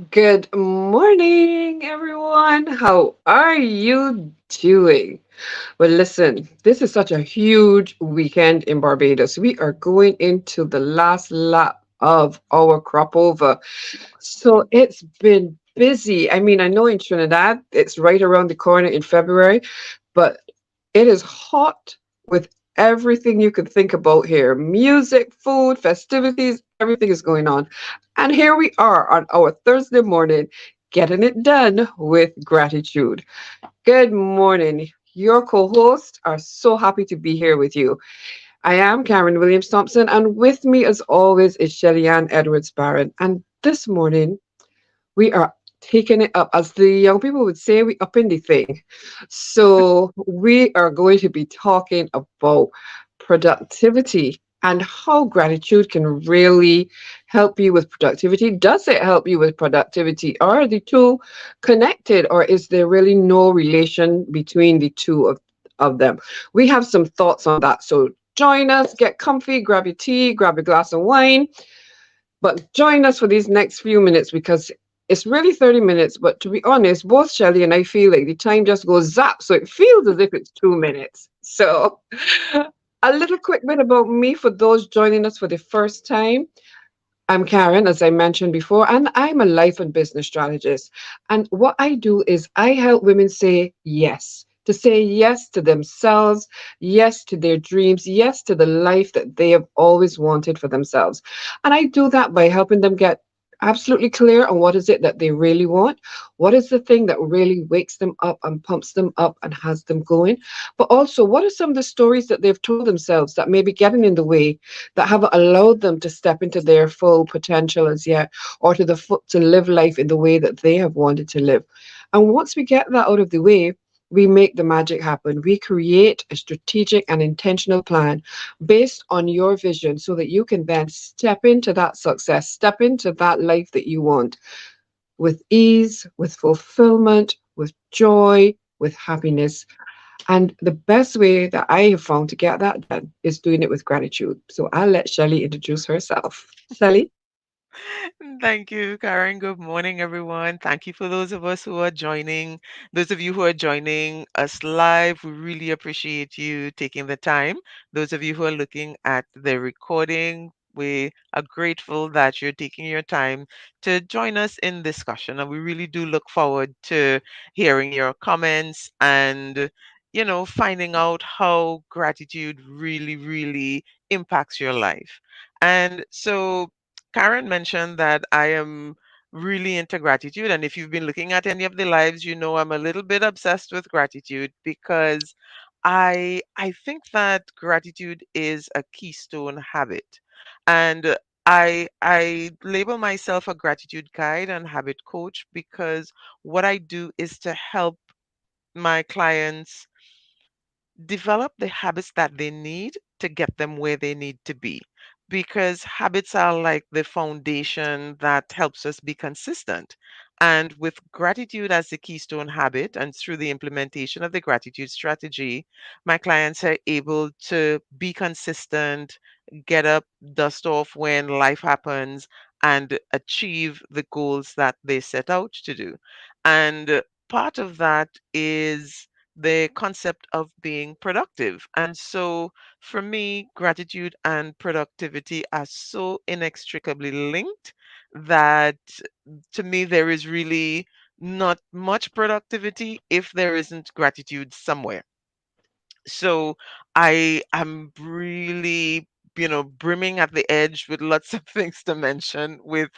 Good morning, everyone. How are you doing? Well, listen, this is such a huge weekend in Barbados. We are going into the last lap of our crop over. So it's been busy. I mean, I know in Trinidad it's right around the corner in February, but it is hot with everything you could think about here. Music, food, festivities, everything is going on. And here we are on our Thursday morning, getting it done with gratitude. Good morning. Your co hosts are so happy to be here with you. I am Karen Williams Thompson, and with me, as always, is Shelly Ann Edwards Barron. And this morning, we are taking it up, as the young people would say, we up in the thing. So we are going to be talking about productivity and how gratitude can really help you with productivity. Does it help you with productivity? Are the two connected, or is there really no relation between the two of them? We have some thoughts on that. So join us, get comfy, grab your tea, grab a glass of wine, but join us for these next few minutes because it's really 30 minutes. But to be honest, both Shelly and I feel like the time just goes zap. So it feels as if it's 2 minutes. So a little quick bit about me for those joining us for the first time. I'm Karen, as I mentioned before, and I'm a life and business strategist. And what I do is I help women say yes, to say yes to themselves, yes to their dreams, yes to the life that they have always wanted for themselves. And I do that by helping them get absolutely clear on what is it that they really want, what is the thing that really wakes them up and pumps them up and has them going, but also what are some of the stories that they've told themselves that may be getting in the way, that haven't allowed them to step into their full potential as yet, or to live life in the way that they have wanted to live. And once we get that out of the way, we make the magic happen. We create a strategic and intentional plan based on your vision so that you can then step into that success, step into that life that you want with ease, with fulfillment, with joy, with happiness. And the best way that I have found to get that done is doing it with gratitude. So I'll let Shelley introduce herself. Shelley? Thank you, Karen. Good morning, everyone. Thank you for those of us who are joining. Those of you who are joining us live, we really appreciate you taking the time. Those of you who are looking at the recording, we are grateful that you're taking your time to join us in discussion. And we really do look forward to hearing your comments and, finding out how gratitude really, really impacts your life. And so, Karen mentioned that I am really into gratitude. And if you've been looking at any of the lives, you know I'm a little bit obsessed with gratitude because I think that gratitude is a keystone habit. And I label myself a gratitude guide and habit coach because what I do is to help my clients develop the habits that they need to get them where they need to be. Because habits are like the foundation that helps us be consistent. And with gratitude as the keystone habit, and through the implementation of the gratitude strategy, my clients are able to be consistent, get up, dust off when life happens, and achieve the goals that they set out to do. And part of that is the concept of being productive. And so for me, gratitude and productivity are so inextricably linked that to me, there is really not much productivity if there isn't gratitude somewhere. So I am really, brimming at the edge with lots of things to mention with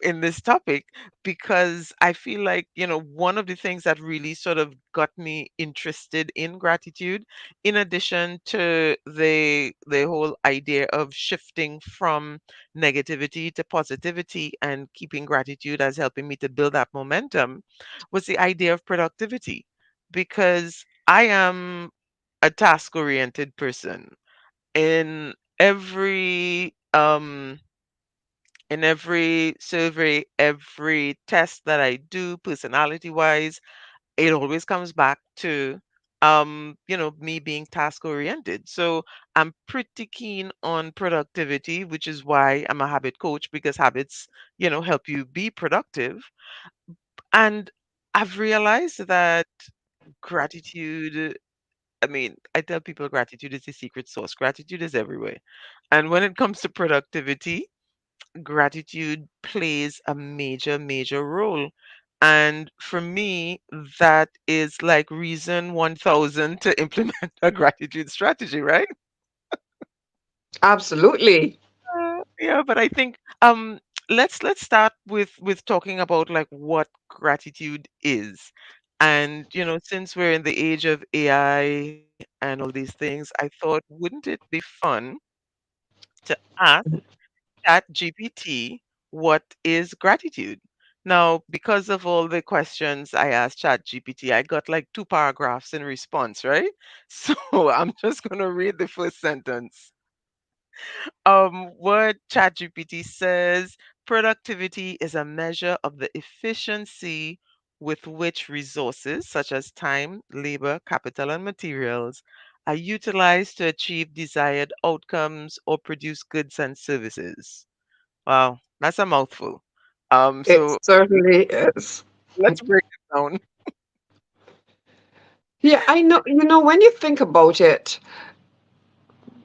in this topic because I feel like, one of the things that really sort of got me interested in gratitude, in addition to the whole idea of shifting from negativity to positivity and keeping gratitude as helping me to build that momentum, was the idea of productivity. Because I am a task oriented person. In every survey, every test that I do, personality wise, it always comes back to me being task oriented. So I'm pretty keen on productivity, which is why I'm a habit coach because habits, help you be productive. And I've realized that gratitude, I mean, I tell people gratitude is the secret sauce. Gratitude is everywhere. And when it comes to productivity, gratitude plays a major, major role. And for me, that is like reason 1000 to implement a gratitude strategy, right? Absolutely. Yeah, but I think let's start with talking about like what gratitude is. And since we're in the age of AI and all these things, I thought wouldn't it be fun to ask ChatGPT what is gratitude? Now, because of all the questions I asked ChatGPT, I got like two paragraphs in response, right? So I'm just gonna read the first sentence. What ChatGPT says, productivity is a measure of the efficiency with which resources such as time, labor, capital, and materials are utilized to achieve desired outcomes or produce goods and services. Wow, that's a mouthful. It So certainly is. let's break it down. Yeah, I know. When you think about it,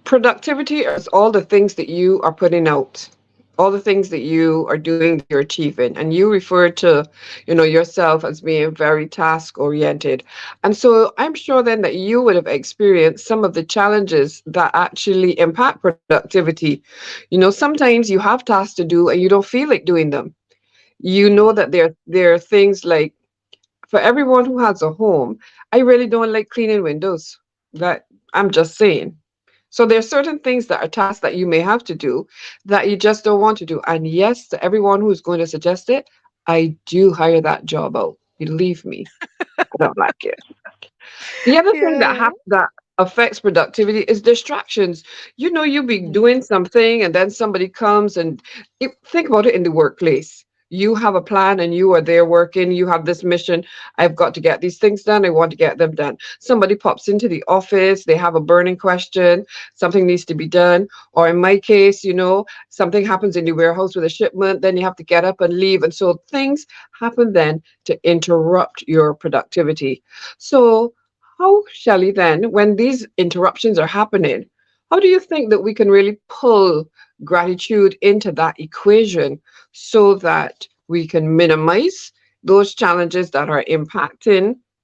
productivity is all the things that you are putting out, all the things that you are doing, that you're achieving. And you refer to, yourself as being very task oriented. And so I'm sure then that you would have experienced some of the challenges that actually impact productivity. Sometimes you have tasks to do and you don't feel like doing them. You know Mhm. that there are things like, for everyone who has a home, I really don't like cleaning windows. That I'm just saying. So there are certain things that are tasks that you may have to do that you just don't want to do. And yes, to everyone who's going to suggest it, I do hire that job out. Believe me, I don't like it. The other thing Yeah. that affects productivity is distractions. You'll be Mhm. doing something and then somebody comes and think about it in the workplace. You have a plan and you are there working. You have this mission. I've got to get these things done. I want to get them done. Somebody pops into the office. They have a burning question. Something needs to be done. Or in my case, something happens in the warehouse with a shipment. Then you have to get up and leave. And so things happen then to interrupt your productivity. So how, Shelley, then, when these interruptions are happening, how do you think that we can really pull gratitude into that equation so that we can minimize those challenges that are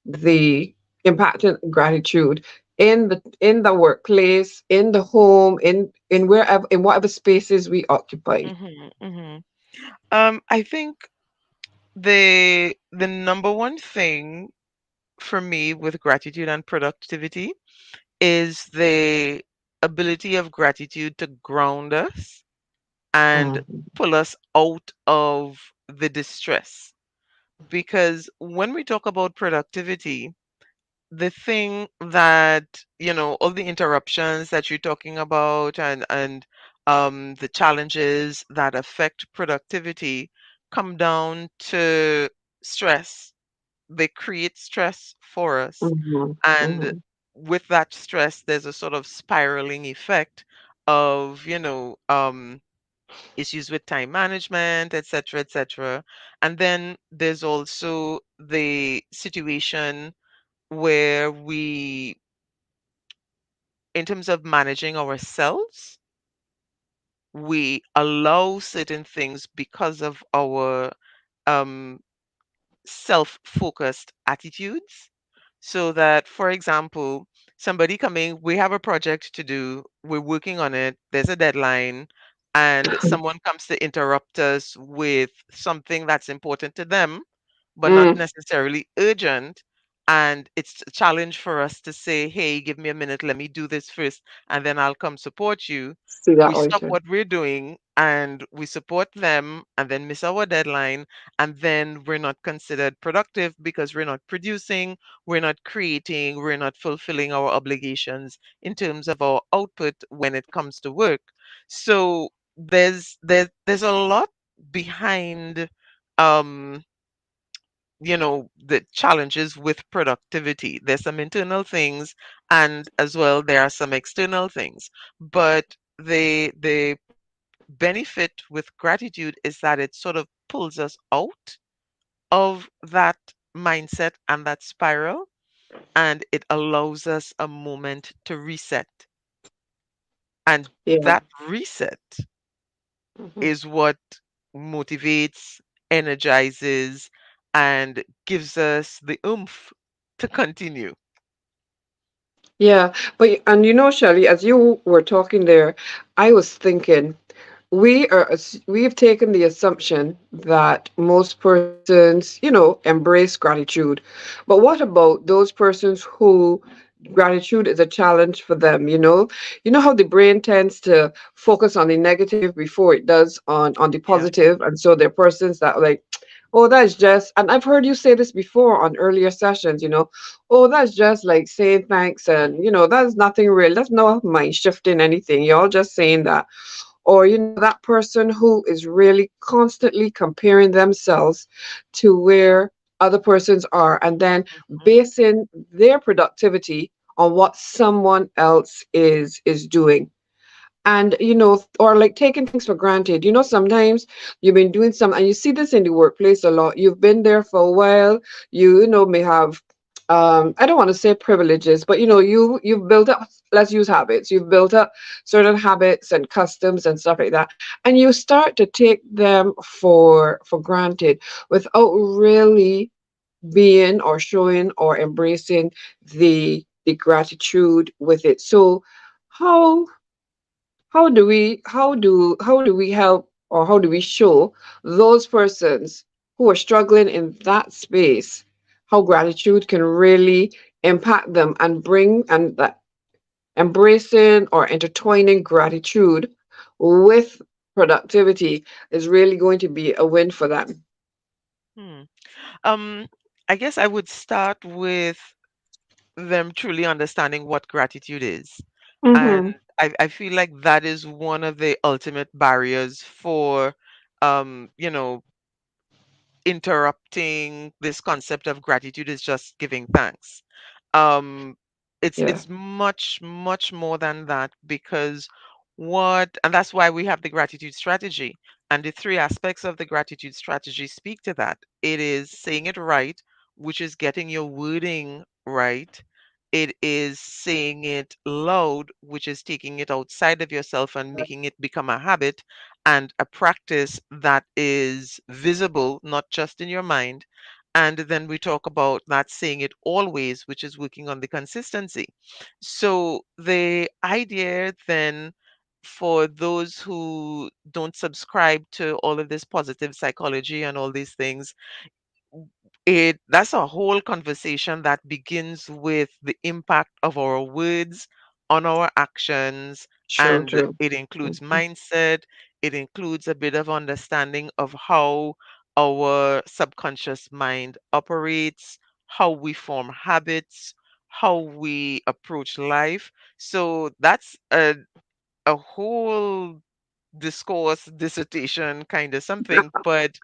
the impacting gratitude in the workplace, in the home, in wherever, in whatever spaces we occupy? Mhm. Mhm. I think the number one thing for me with gratitude and productivity is the ability of gratitude to ground us and Mhm, pull us out of the distress. Because when we talk about productivity, the thing that, all the interruptions that you're talking about and the challenges that affect productivity come down to stress. They create stress for us. mhm, And mhm. with that stress, there's a sort of spiraling effect of, issues with time management, etc., etc. And then there's also the situation where in terms of managing ourselves, we allow certain things because of our um, self focused attitudes. So that, for example, somebody coming, we have a project to do, we're working on it, there's a deadline, and someone comes to interrupt us with something that's important to them, but not Mm, necessarily urgent. And it's a challenge for us to say, hey, give me a minute, let me do this first, and then I'll come support you. see We that stop later. what we're doing and we support them and then miss our deadline. And then we're not considered productive because we're not producing, we're not creating, we're not fulfilling our obligations in terms of our output when it comes to work. So there's a lot behind um the challenges with productivity. There's some internal things, and as well there are some external things. But the benefit with gratitude is that it sort of pulls us out of that mindset and that spiral, and it allows us a moment to reset. And Yeah. that reset Mhm. is what motivates, energizes, and gives us the oomph to continue. Yeah. But and you know, Shelley, as you were talking there, I was thinking we've taken the assumption that most persons, embrace gratitude. But what about those persons who gratitude is a challenge for them, You know how the brain tends to focus on the negative before it does on the Yeah. positive, and so there are persons that are like, oh, that's just, and I've heard you say this before on earlier sessions, oh, that's just like saying thanks, and that's nothing real. That's not mind shifting anything. You're all just saying that. Or that person who is really constantly comparing themselves to where other persons are, and then Mhm. basing their productivity on what someone else is doing. And or like taking things for granted. Sometimes you've been doing some, and you see this in the workplace a lot. You've been there for a while. You may have, I don't want to say privileges, but you've built up, let's use habits. You've built up certain habits and customs and stuff like that, and you start to take them for granted without really being or showing or embracing the gratitude with it. So how how do we help, or how do we show those persons who are struggling in that space how gratitude can really impact them and bring, and that embracing or intertwining gratitude with productivity is really going to be a win for them. Hmm. Um, I guess I would start with them truly understanding what gratitude is. And Mm-hmm. I feel like that is one of the ultimate barriers for, um, you know, interrupting this concept of gratitude is just giving thanks. Um, Yeah, it's much more than that, because and that's why we have the gratitude strategy. And the three aspects of the gratitude strategy speak to that. It is saying it right, which is getting your wording right. It is saying it loud, which is taking it outside of yourself and making it become a habit and a practice that is visible, not just in your mind. And then we talk about not saying it always, which is working on the consistency. So the idea then, for those who don't subscribe to all of this positive psychology and all these things, that's a whole conversation that begins with the impact of our words on our actions, true, and true. it includes Mhm. mindset. It includes a bit of understanding of how our subconscious mind operates, how we form habits, how we approach life. So that's a whole discourse, dissertation kind of something. But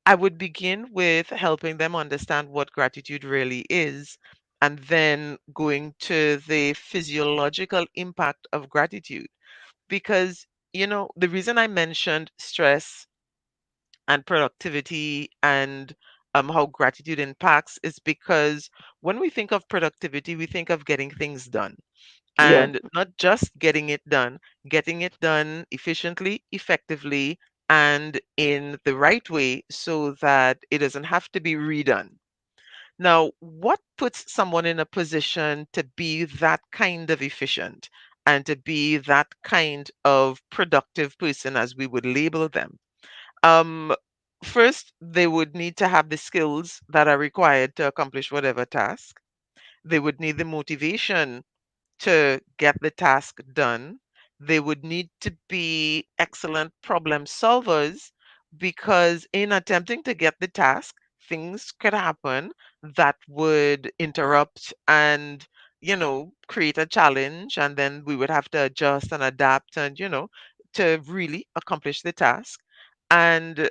I would begin with helping them understand what gratitude really is, and then going to the physiological impact of gratitude. Because, the reason I mentioned stress and productivity and how gratitude impacts is because when we think of productivity, we think of getting things done. Yeah, And not just getting it done efficiently, effectively, and in the right way so that it doesn't have to be redone. Now, what puts someone in a position to be that kind of efficient and to be that kind of productive person, as we would label them? Um, First, they would need to have the skills that are required to accomplish whatever task. They would need the motivation to get the task done. They would need to be excellent problem solvers, because in attempting to get the task, things could happen that would interrupt and, create a challenge. And then we would have to adjust and adapt and, to really accomplish the task. And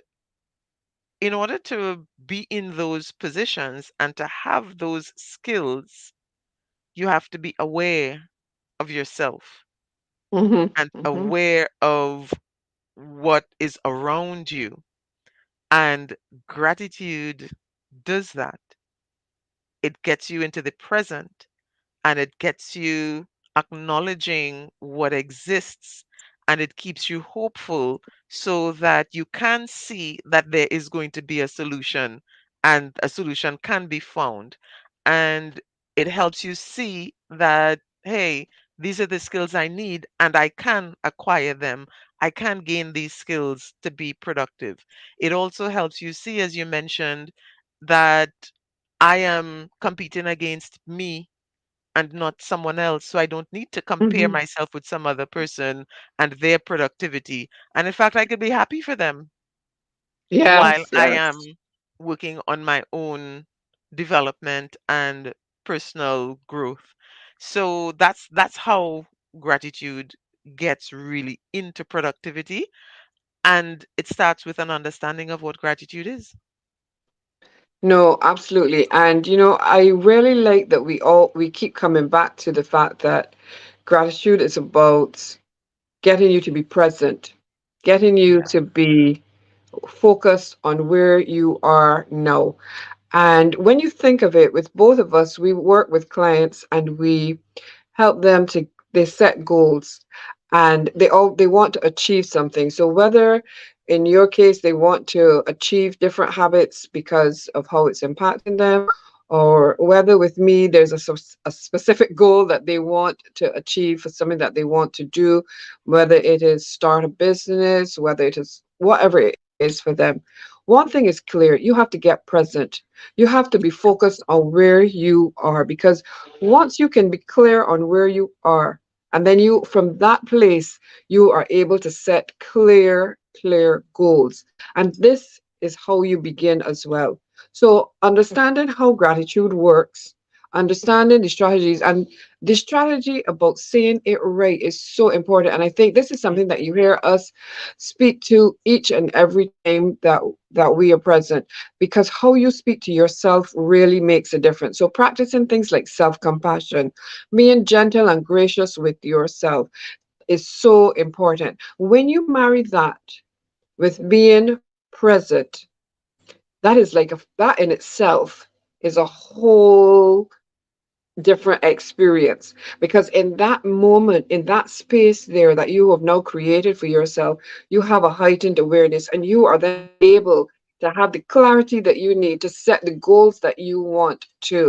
in order to be in those positions and to have those skills, you have to be aware of yourself Mhm. and Mhm. aware of what is around you. And gratitude does that. It gets you into the present and it gets you acknowledging what exists, and it keeps you hopeful so that you can see that there is going to be a solution and a solution can be found. And it helps you see that, hey, these are the skills I need and I can acquire them. I can gain these skills to be productive. It also helps you see, as you mentioned, that I am competing against me and not someone else. So I don't need to compare Mhm. myself with some other person and their productivity. And in fact, I could be happy for them while Yes, I yes. am working on my own development and personal growth. So that's how gratitude gets really into productivity, and it starts with an understanding of what gratitude is. No, absolutely. And I really like that we keep coming back to the fact that gratitude is about getting you to be present, getting you Yeah. to be focused on where you are now. And when you think of it, with both of us, we work with clients and we help them to they set goals, and they want to achieve something. So whether in your case they want to achieve different habits because of how it's impacting them, or whether with me there's a specific goal that they want to achieve for something that they want to do, whether it is start a business, whether it is whatever it is for them. One thing is clear: you have to get present. You have to be focused on where you are, because once you can be clear on where you are, and then you, from that place, you are able to set clear goals. And this is how you begin as well. So, understanding how gratitude works, understanding the strategies, and the strategy about saying it right is so important. And I think this is something that you hear us speak to each and every time that we are present, because how you speak to yourself really makes a difference. So practicing things like self-compassion, being gentle and gracious with yourself, is so important. When you marry that with being present, that is like that in itself is a whole different experience, because in that moment, in that space there that you have now created for yourself, you have a heightened awareness, and you are then able to have the clarity that you need to set the goals that you want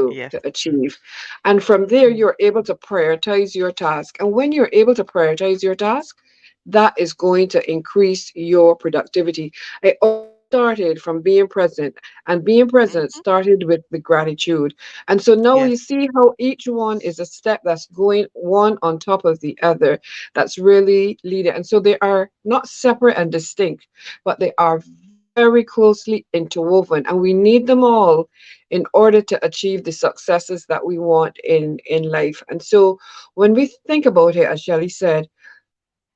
Yes. to achieve. And from there, Mm. you're able to prioritize your task, and when you're able to prioritize your task, that is going to increase your productivity. It all started from being present, and being present Mhm. started with the gratitude. And so now Yes. you see how each one is a step that's going one on top of the other, that's really leading. And so they are not separate and distinct, but they are very closely interwoven. And we need them all in order to achieve the successes that we want in life. And so when we think about it, as Shelley said,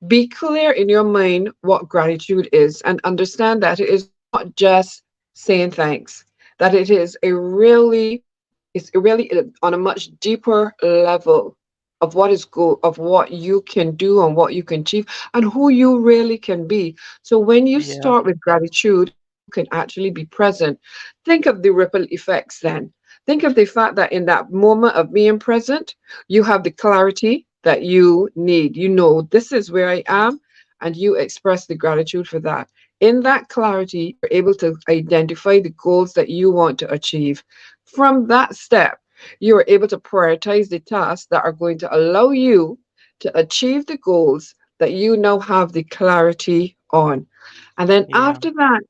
be clear in your mind what gratitude is, and understand that it is not just saying thanks, that it is on a much deeper level of of what you can do and what you can achieve and who you really can be. So when you Yeah. start with gratitude and you can actually be present, think of the ripple effects then. Think of the fact that in that moment of being present, you have the clarity that you need. You know, this is where I am, and you express the gratitude for that. In that clarity, you're able to identify the goals that you want to achieve. From that step, you are able to prioritize the tasks that are going to allow you to achieve the goals that you now have the clarity on. And then Yeah. after that,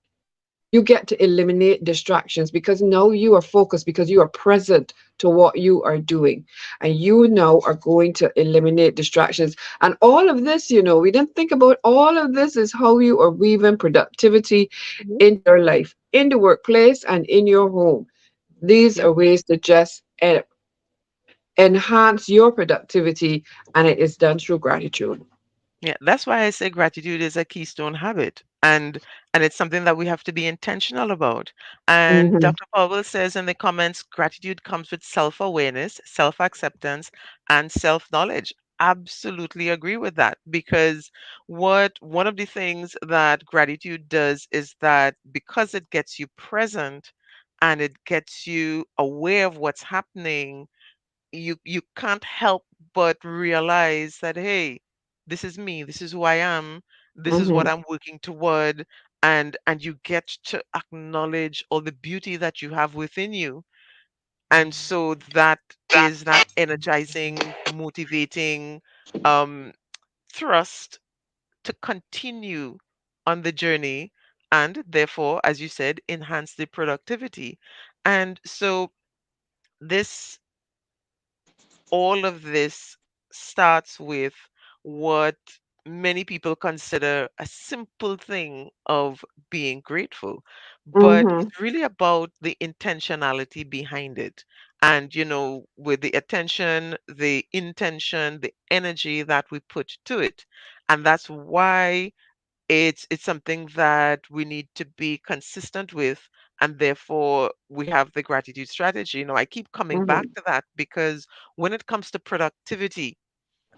you get to eliminate distractions, because now you are focused, because you are present to what you are doing, and you now are going to eliminate distractions. And all of this, we didn't think about all of this, is how you are weaving productivity Mhm. in your life, in the workplace, and in your home. These Yep. are ways to just enhance your productivity, and it is done through gratitude. Yeah, that's why I say gratitude is a keystone habit. And it's something that we have to be intentional about. And Mm-hmm. Dr. Powell says in the comments, gratitude comes with self-awareness, self-acceptance, and self-knowledge. Absolutely agree with that because what one of the things that gratitude does is that because it gets you present and it gets you aware of what's happening, you can't help but realize that, hey, this is me, this is who I am, this is what Mm-hmm. I'm working toward, and you get to acknowledge all the beauty that you have within you. And so that is that energizing, motivating um thrust to continue on the journey, and therefore, as you said, enhance the productivity. And so this all of this starts with what many people consider a simple thing of being grateful, but Mm-hmm. it's really about the intentionality behind it. And, with the attention, the intention, the energy that we put to it. And that's why it's something that we need to be consistent with, and therefore we have the gratitude strategy. I keep coming back Mm-hmm. to that because when it comes to productivity,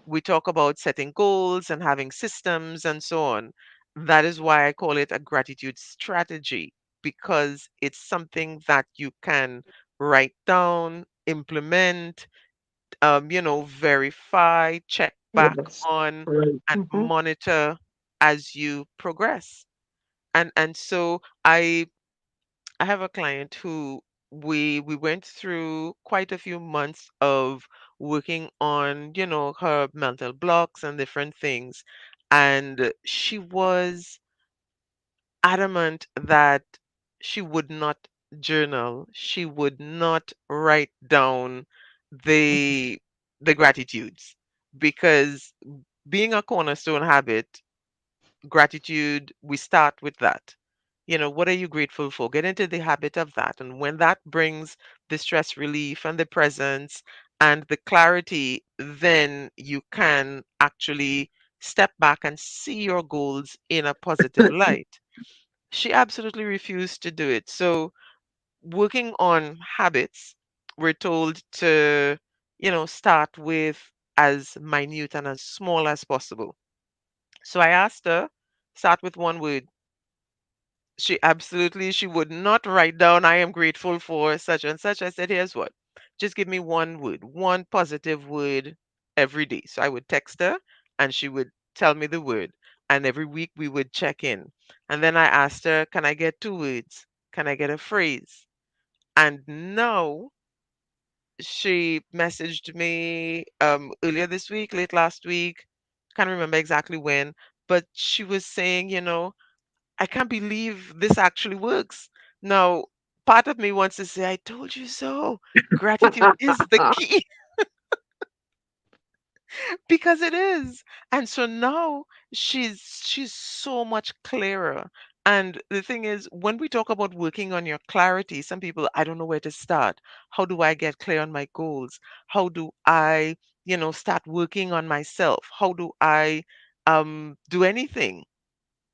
we talk about setting goals and having systems and so on. That is why I call it a gratitude strategy, because it's something that you can write down, implement, verify, check back Yes. on, Right. and Mm-hmm. monitor as you progress. And so I have a client who we went through quite a few months of working on, her mental blocks and different things. And she was adamant that she would not journal, she would not write down the the gratitudes, because being a cornerstone habit, gratitude, we start with that. What are you grateful for? Get into the habit of that. And when that brings the stress relief and the presence and the clarity, then you can actually step back and see your goals in a positive light. She absolutely refused to do it. So, working on habits, we're told to, start with as minute and as small as possible. So I asked her, start with one word. She would not write down, I am grateful for such and such. I said, here's what. Just give me one word, one positive word every day. So I would text her and she would tell me the word. And every week we would check in. And then I asked her, can I get two words? Can I get a phrase? And now she messaged me earlier this week, late last week. Can't remember exactly when, but she was saying, I can't believe this actually works. Now, part of me wants to say, I told you so. Gratitude is the key because it is. And so now she's so much clearer. And the thing is, when we talk about working on your clarity, some people, I don't know where to start. How do I get clear on my goals? How do I, start working on myself? How do I do anything?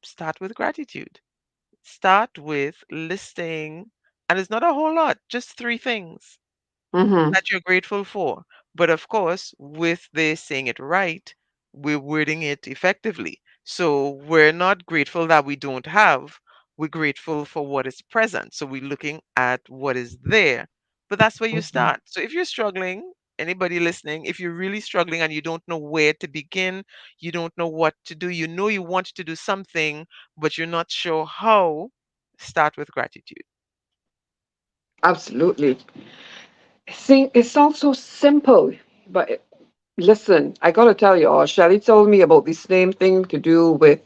Start with gratitude. Start with listing, and it's not a whole lot, just three things Mm-hmm. that you're grateful for. But of course, with this saying it right, we're wording it effectively. So we're not grateful that we don't have, we're grateful for what is present. So we're looking at what is there. But that's where you Mm-hmm. start. So if you're struggling, anybody listening, if you're really struggling and you don't know where to begin, you don't know what to do, you know you want to do something, but you're not sure how, start with gratitude. Absolutely. See, it sounds so simple, but listen, I gotta tell you all, Shelly told me about the same thing to do with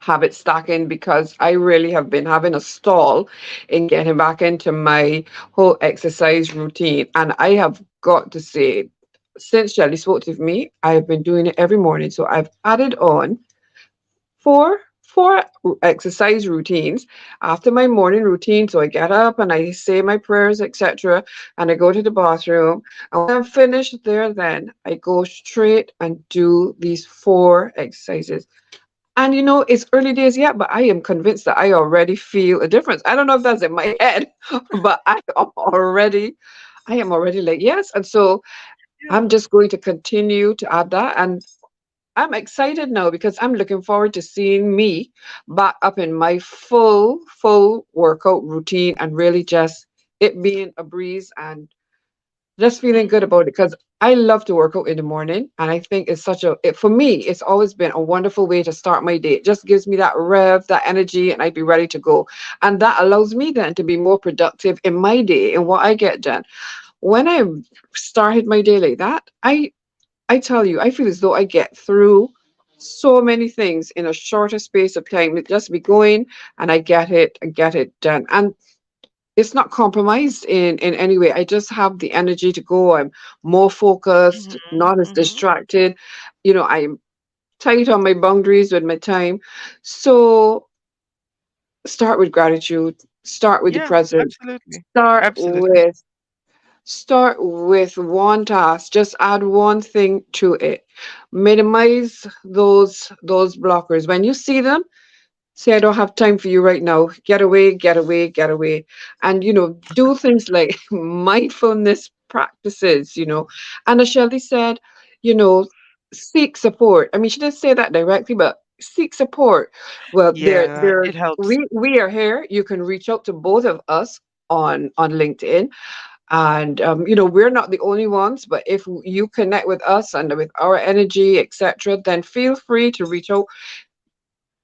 habit stacking because I really have been having a stall in getting back into my whole exercise routine. And I have got to say, since Shelly spoke to me, I've been doing it every morning. So I've added on four exercise routines after my morning routine. So I get up and I say my prayers, etc., and I go to the bathroom. And when I'm finished there, then I go straight and do these four exercises. And it's early days yet, but I am convinced that I already feel a difference. I don't know if that's in my head, but I am already like, yes. And so Yeah. I'm just going to continue to add that. And I'm excited now because I'm looking forward to seeing me back up in my full workout routine and really just it being a breeze and just feeling good Mhm. about it because I love to work out in the morning. And I think it's for me, it's always been a wonderful way to start my day. It just gives me that rev, that energy, and I'd be ready to go. And that allows me then to be more productive in my day and what I get done. When I started my day like that, I tell you, I feel as though I get through so many things in a shorter space of time. It just be going and I get it done. And it's not compromised in any way. I just have the energy to go. I'm more focused, Mhm. not as Mhm. distracted. I'm tight on my boundaries with my time. So start with gratitude, start with the Yeah, present, absolutely. start Absolutely. with Start with one task. Just add one thing to it. Minimize those blockers. When you see them, say, I don't have time for you right now. Get away, get away, get away. And do things like mindfulness practices, And as Shelly said, you know, seek support. I mean, she didn't say that directly, but seek support. Well, Yeah, it helps. we are here. You can reach out to both of us on LinkedIn and we're not the only ones, but if you connect with us and with our energy, etc., then feel free to reach out.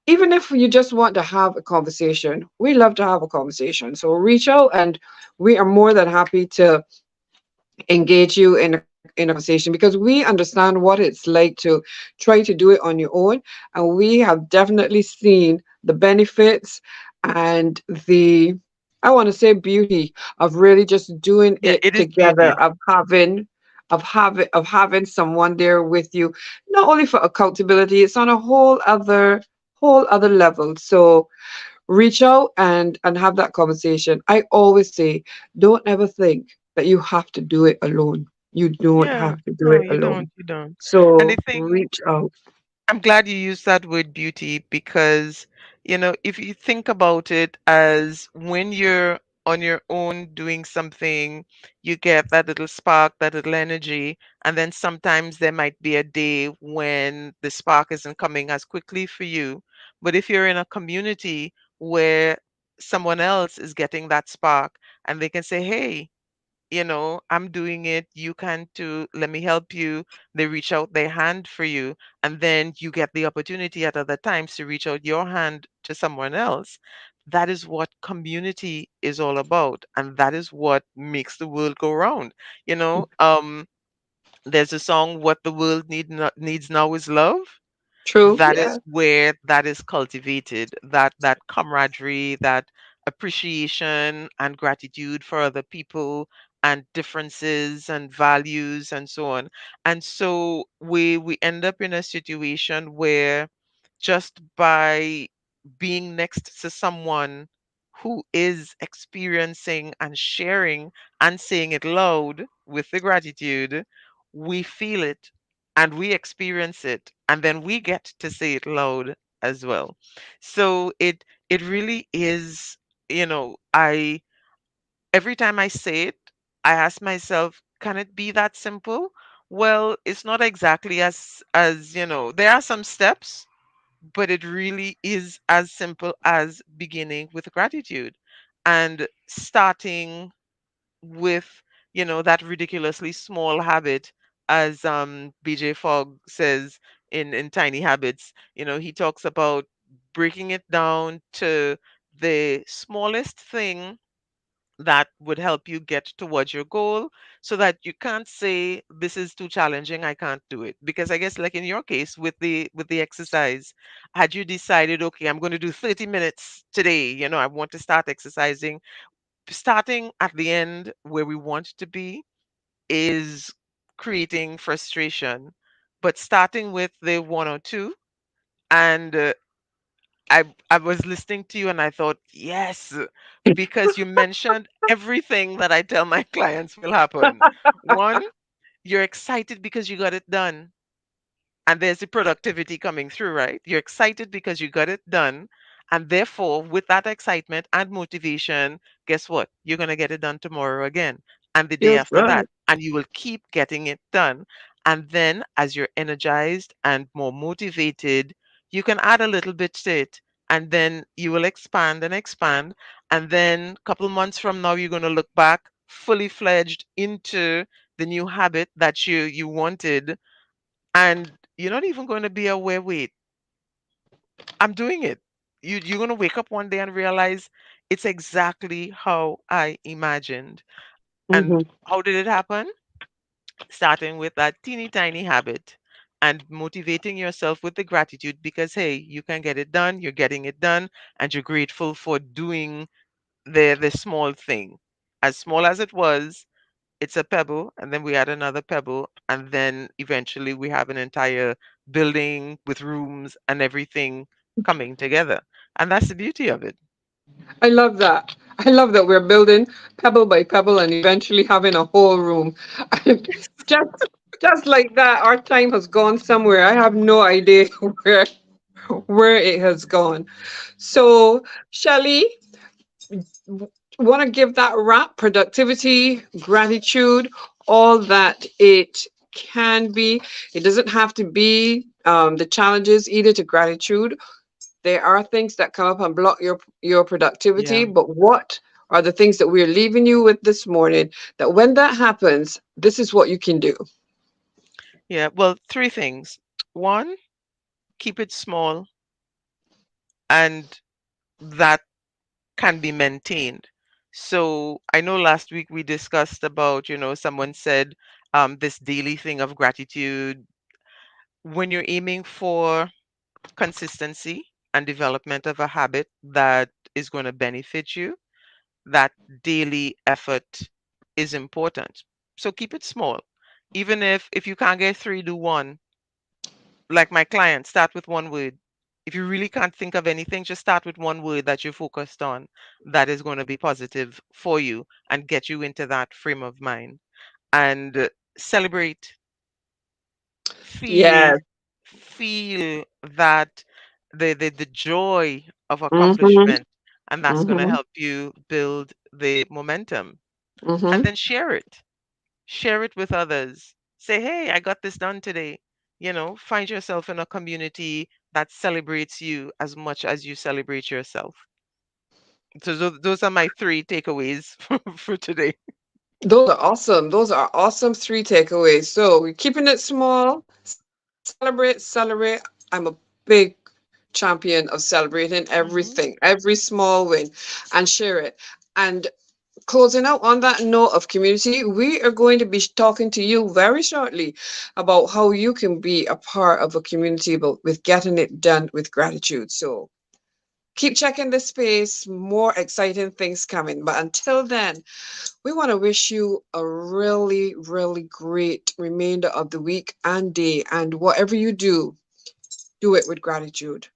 Even if you just want to have a conversation, we love to have a conversation. So reach out, and we are more than happy to engage you in a conversation because we understand what it's like to try to do it on your own, and we have definitely seen the benefits and the I want to say beauty of really just doing Yeah, it it is together, beauty. of having someone there with you, not only for accountability, it's on a whole other level. So reach out and have that conversation. I always say, don't ever think that you have to do it alone. You don't Yeah. have to do No, it you don't. alone. You don't. And the So thing reach out. I'm glad you used that word beauty because, if you think about it as when you're on your own doing something, you get that little spark, that little energy. And then sometimes there might be a day when the spark isn't coming as quickly for you. But if you're in a community where someone else is getting that spark and they can say, hey, I'm doing it, you can too, let me help you. They reach out their hand for you, and then you get the opportunity at other times to reach out your hand to someone else. That is what community is all about, and that is what makes the world go round. There's a song, What the World Needs Now Is Love. True. That Yeah. is where that is cultivated, that camaraderie, that appreciation and gratitude for other people and differences and values and so on. And so we end up in a situation where just by being next to someone who is experiencing and sharing and saying it loud with the gratitude, we feel it and we experience it, and then we get to say it loud as well. So it really is, I every time I say it, I ask myself, can it be that simple? Well, it's not exactly as there are some steps, but it really is as simple as beginning with gratitude and starting with that ridiculously small habit, as BJ Fogg says in Tiny Habits. He talks about breaking it down to the smallest thing that would help you get towards your goal, so that you can't say this is too challenging, I can't do it. Because I guess, like in your case with the exercise, had you decided, okay, I'm going to do 30 minutes today, I want to start exercising, starting at the end where we want to be is creating frustration. But starting with the one or two and I was listening to you and I thought, yes, because you mentioned everything that I tell my clients will happen. One, you're excited because you got it done. And there's the productivity coming through, right? You're excited because you got it done. And therefore, with that excitement and motivation, guess what? You're going to get it done tomorrow again and the day Feels after that. right. And you will keep getting it done. And then, as you're energized and more motivated, you can add a little bit to it. And then you will expand and expand. And then, a couple months from now, you're going to look back fully fledged into the new habit that you wanted, and you're not even going to be aware, wait, I'm doing it. You're going to wake up one day and realize it's exactly how I imagined. And Hmm. how did it happen? Starting with that teeny tiny habit and motivating yourself with the gratitude because, hey, you can get it done, you're getting it done, and you're grateful for doing the small thing. As small as it was, it's a pebble, and then we add another pebble, and then eventually we have an entire building with rooms and everything coming together. And that's the beauty of it. I love that. I love that we're building pebble by pebble and eventually having a whole room. And just like that, our time has gone somewhere. I have no idea where it has gone. So, Shelley, want to give that wrap: productivity, gratitude, all that it can be. It doesn't have to be the challenges either to gratitude. There are things that come up and block your productivity, Yeah. but what are the things that we're leaving you with this morning, that when that happens, this is what you can do? Yeah. Well, three things. One, keep it small, and that can be maintained. So I know last week we discussed about, someone said this daily thing of gratitude. When you're aiming for consistency and development of a habit that is going to benefit you, that daily effort is important. So keep it small. Even if you can't get three, do one. Like my client, start with one word. If you really can't think of anything, just start with one word that you're focused on that is going to be positive for you and get you into that frame of mind. And celebrate, feel Yes. feel that the joy of Mm-hmm. accomplishment, and that's going to Mm-hmm. help you build the momentum. And Mm-hmm. then share it with others. Say, hey, I got this done today. Find yourself in a community that celebrates you as much as you celebrate yourself. So those are my three takeaways for today. Those are awesome. Those are awesome three takeaways. So we're keeping it small. Celebrate, celebrate. I'm a big champion of celebrating Hmm. everything, every small win, and share it. And closing out on that note of community, we are going to be talking to you very shortly about how you can be a part of a community, but with getting it done with gratitude. So keep checking the space, more exciting things coming. But until then, we want to wish you a really, really great remainder of the week and day. And whatever you do it with gratitude.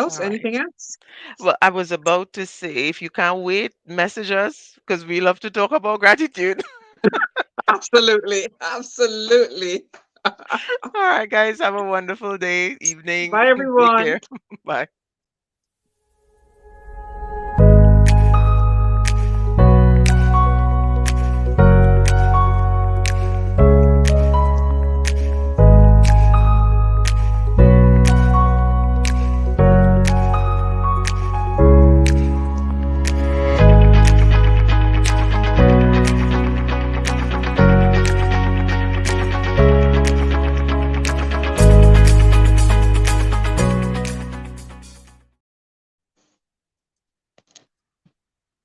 All Shells, right. anything else? Well, I was about to say, if you can't wait, message us because we love to talk about gratitude. Absolutely. Absolutely. All right, guys, have a wonderful day, evening. Bye, Take everyone. care. Bye.